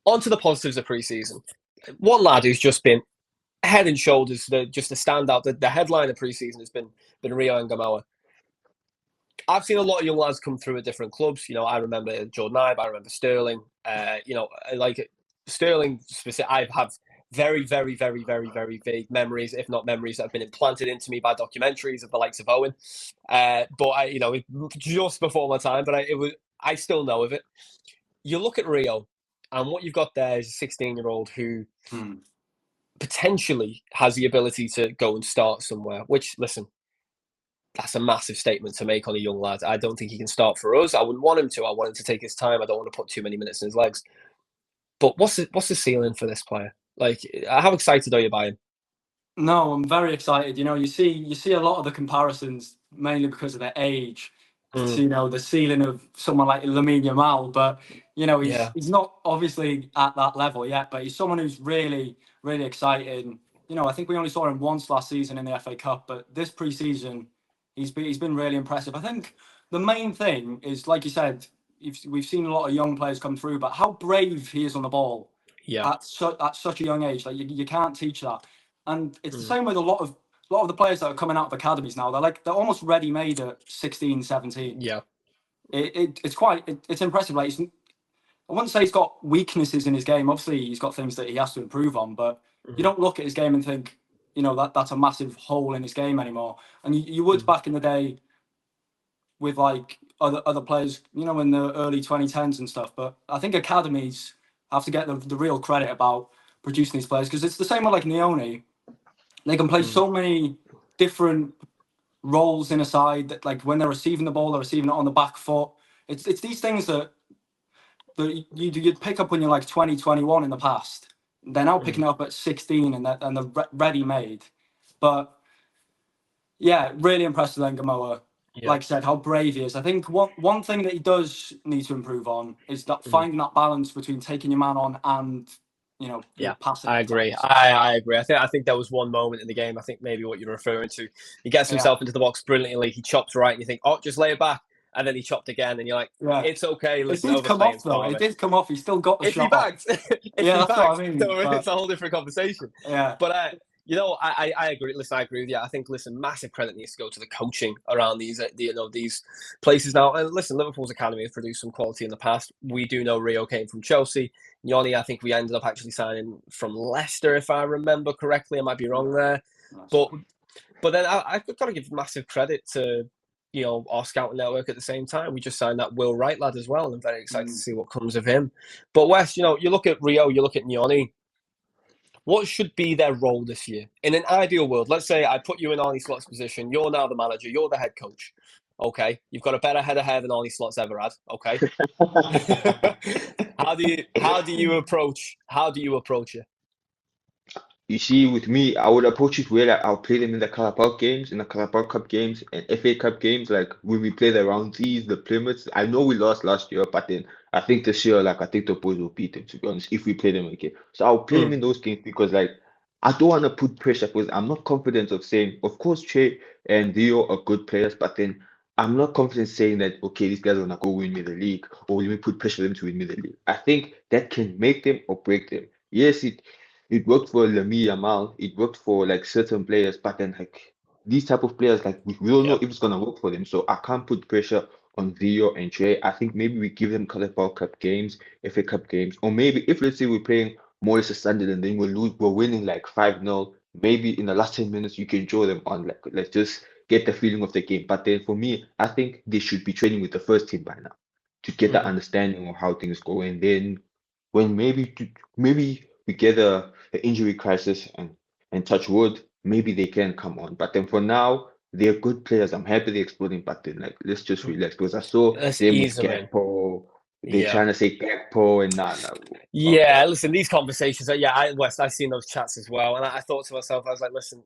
On to the positives of pre-season. One lad who's just been head and shoulders, just a standout. The headline of pre-season has been Rio Ngumoha. I've seen a lot of young lads come through at different clubs. You know, I remember Jordan Ibe, I remember Sterling. Like Sterling specific, I have very, very, very, very, very vague memories, if not memories that have been implanted into me by documentaries of the likes of Owen. But just before my time, but I still know of it. You look at Rio, and what you've got there is a 16-year-old who potentially has the ability to go and start somewhere. Which, listen, that's a massive statement to make on a young lad. I don't think he can start for us. I wouldn't want him to. I want him to take his time. I don't want to put too many minutes in his legs. But what's the ceiling for this player? Like, how excited are you by him? No, I'm very excited. You see a lot of the comparisons mainly because of their age. To, the ceiling of someone like Lamine Yamal, but he's not obviously at that level yet. But he's someone who's really, really exciting. I think we only saw him once last season in the FA Cup, but this pre-season, he's been really impressive. I think the main thing is, like you said, we've seen a lot of young players come through, but how brave he is on the ball. Yeah. At such a young age, like you can't teach that. And it's the same with a lot of the players that are coming out of academies now. They're almost ready made at 16, 17. Yeah. It's impressive. Like, I wouldn't say he's got weaknesses in his game. Obviously, he's got things that he has to improve on, but you don't look at his game and think, that's a massive hole in his game anymore. And you would back in the day with like other players, in the early 2010s and stuff. But I think academies have to get the real credit about producing these players, because it's the same with like Nioni. They can play so many different roles in a side that, like, when they're receiving the ball, they're receiving it on the back foot. It's these things that you'd pick up when you're like 20, 21 in the past. They're now picking it up at 16 and they're ready made. But yeah, really impressed with Ngumoha. Yeah. Like I said, how brave he is. I think one thing that he does need to improve on is that finding that balance between taking your man on and passing. I agree. I agree. I think there was one moment in the game, I think maybe what you're referring to. He gets himself into the box brilliantly. He chops right, and you think, oh, just lay it back. And then he chopped again, and you're like, it's okay. Listen, it did come off, though. It did come off. He still got the shot. That's what I mean. It's a whole different conversation. Yeah. But I agree. Listen, I agree with you. I think, massive credit needs to go to the coaching around these places now. And listen, Liverpool's academy has produced some quality in the past. We do know Rio came from Chelsea. Yoni, I think we ended up actually signing from Leicester, if I remember correctly. I might be wrong there. But then I've got to give massive credit to our scouting network at the same time. We just signed that Will Wright lad as well, and I'm very excited to see what comes of him. But Wes, you look at Rio, you look at Yoni. What should be their role this year? In an ideal world, let's say I put you in Arne Slot's position. You're now the manager. You're the head coach. Okay, you've got a better head of hair than Arne Slot's ever had. Okay, how do you approach it? You see, with me, I would approach it where I'll play them in the Carabao games, in the Carabao Cup games, and FA Cup games. Like when we play the Roundseas, the Plymouths. I know we lost last year, but then I think this year, I think the boys will beat them, to be honest, if we play them again. So I'll play them in those games because, I don't want to put pressure, because I'm not confident of saying, of course, Che and Dio are good players, but then I'm not confident saying that, okay, these guys are going to go win me the league, or let me put pressure on them to win me the league. I think that can make them or break them. Yes, it worked for Lamine Yamal, it worked for certain players, but then these type of players, we don't know if it's gonna work for them. So I can't put pressure on Rio and Trey. I think maybe we give them Carabao Cup games, FA Cup games, or maybe if, let's say, we're playing Morris Sunday and then we're winning 5-0. Maybe in the last 10 minutes you can draw them on. Let's just get the feeling of the game. But then for me, I think they should be training with the first team by now to get the understanding of how things go. And then when maybe we get an injury crisis and touch wood, maybe they can come on. But then for now, they're good players. I'm happy they're exploding, but then let's just relax, because I saw them with Gakpo. They're trying to say Gakpo and nah. Yeah, listen, these conversations, I've seen those chats as well. And I thought to myself, I was like, listen,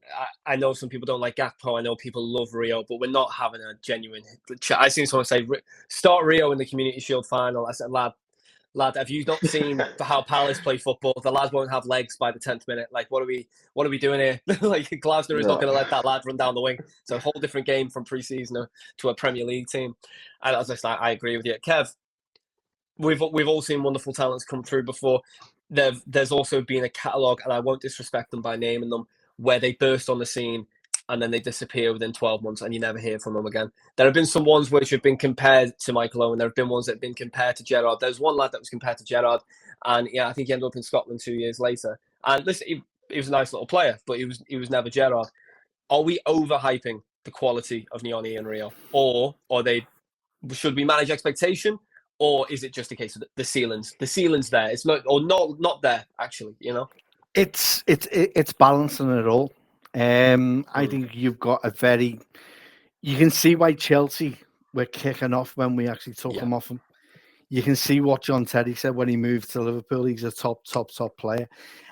I know some people don't like Gakpo. I know people love Rio, but we're not having a genuine chat. I seen someone say, start Rio in the Community Shield final. I said, lad, have you not seen how Palace play football? The lad won't have legs by the 10th minute. What are we doing here? Glasner is not going to let that lad run down the wing. It's a whole different game from pre-season to a Premier League team. And as I agree with you. Kev, we've all seen wonderful talents come through before. There's also been a catalogue, and I won't disrespect them by naming them, where they burst on the scene and then they disappear within 12 months and you never hear from them again. There have been some ones which have been compared to Michael Owen. There have been ones that have been compared to Gerrard. There's one lad that was compared to Gerrard, and yeah, I think he ended up in Scotland 2 years later. And listen, he was a nice little player, but he was never Gerrard. Are we overhyping the quality of Nyoni and Rio, or should we manage expectation, or is it just a case of the ceilings? The ceiling's there. It's not there actually. You know, it's balancing it all. I think you've got you can see why Chelsea were kicking off when we actually took him off him. You can see what John Terry said when he moved to Liverpool. He's a top player.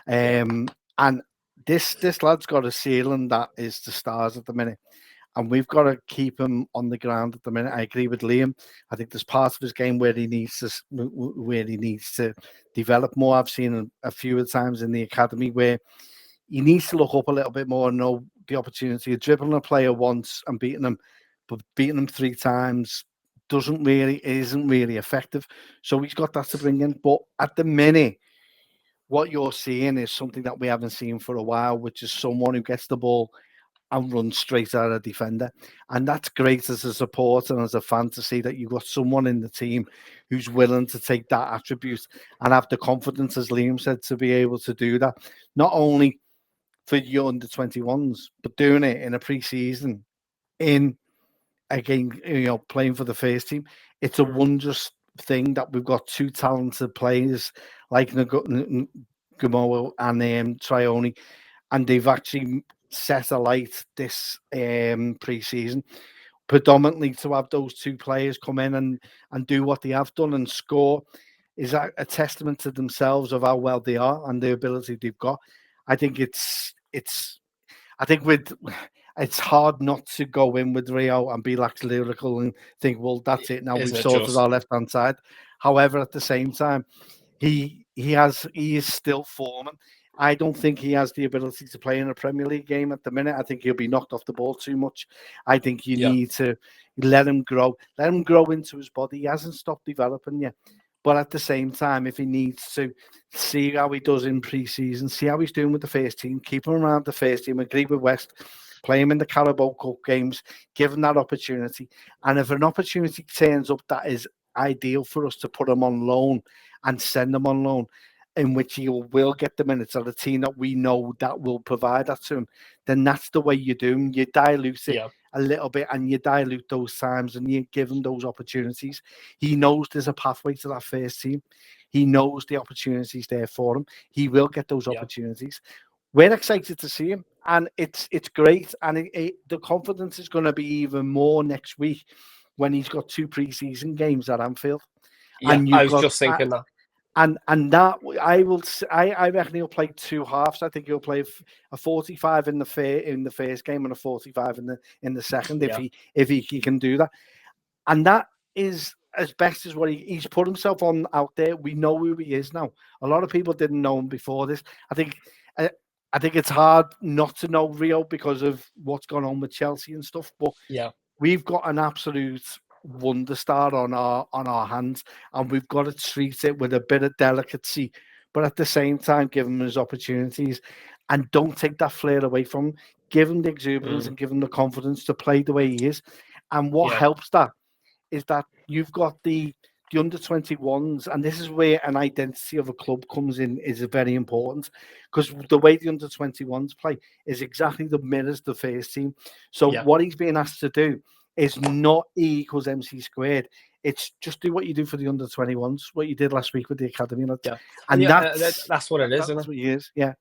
And this lad's got a ceiling that is the stars at the minute. And we've got to keep him on the ground at the minute. I agree with Liam. I think there's parts of his game where he needs to develop more. I've seen a few times in the academy where he needs to look up a little bit more and know the opportunity of dribbling a player once and beating them, but beating them 3 times isn't really effective. So he's got that to bring in. But at the minute, what you're seeing is something that we haven't seen for a while, which is someone who gets the ball and run straight at a defender. And that's great as a supporter and as a fan to see that you've got someone in the team who's willing to take that attribute and have the confidence, as Liam said, to be able to do that. Not only for your under-21s, but doing it in a pre-season, in a game, playing for the first team. It's a wondrous thing that we've got 2 talented players like Ngumoha and Trione, and they've actually set alight this pre-season predominantly to have those 2 players come in and do what they have done and score is a testament to themselves of how well they are and the ability they've got. I think it's hard not to go in with Rio and be like lyrical and think, well, that's it now. We've sorted our left hand side. However, at the same time, he is still forming. I don't think he has the ability to play in a Premier League game at the minute. I think he'll be knocked off the ball too much. I think you need to let him grow into his body. He hasn't stopped developing yet. But at the same time, if he needs to, see how he does in pre-season, see how he's doing with the first team, keep him around the first team, agree with West, play him in the Carabao Cup games, give him that opportunity. And if an opportunity turns up that is ideal for us to put him on loan and send him on loan, in which he will get the minutes of a team that we know that will provide that to him, then that's the way you do. You dilute it a little bit and you dilute those times and you give him those opportunities. He knows there's a pathway to that first team. He knows the opportunities there for him. He will get those opportunities. We're excited to see him, and it's great. And the confidence is going to be even more next week when he's got 2 pre-season games at Anfield. Yeah, and I was just thinking that. And that I reckon he'll play 2 halves. I think he'll play a 45 in the first game and a 45 in the second if he can do that. And that is as best as what he's put himself on out there. We know who he is now. A lot of people didn't know him before this. I think it's hard not to know Rio because of what's gone on with Chelsea and stuff. But we've got an absolute wonder star on our hands, and we've got to treat it with a bit of delicacy, but at the same time give him his opportunities and don't take that flair away from him. Give him the exuberance and give him the confidence to play the way he is. And what helps that is that you've got the under-21s, and this is where an identity of a club comes in, is very important, because the way the under-21s play is exactly the mirrors the first team. So what he's being asked to do is not E equals MC squared. It's just do what you do for the under-21s, what you did last week with the academy. And that's what it is, isn't it? That's what he is. Yeah.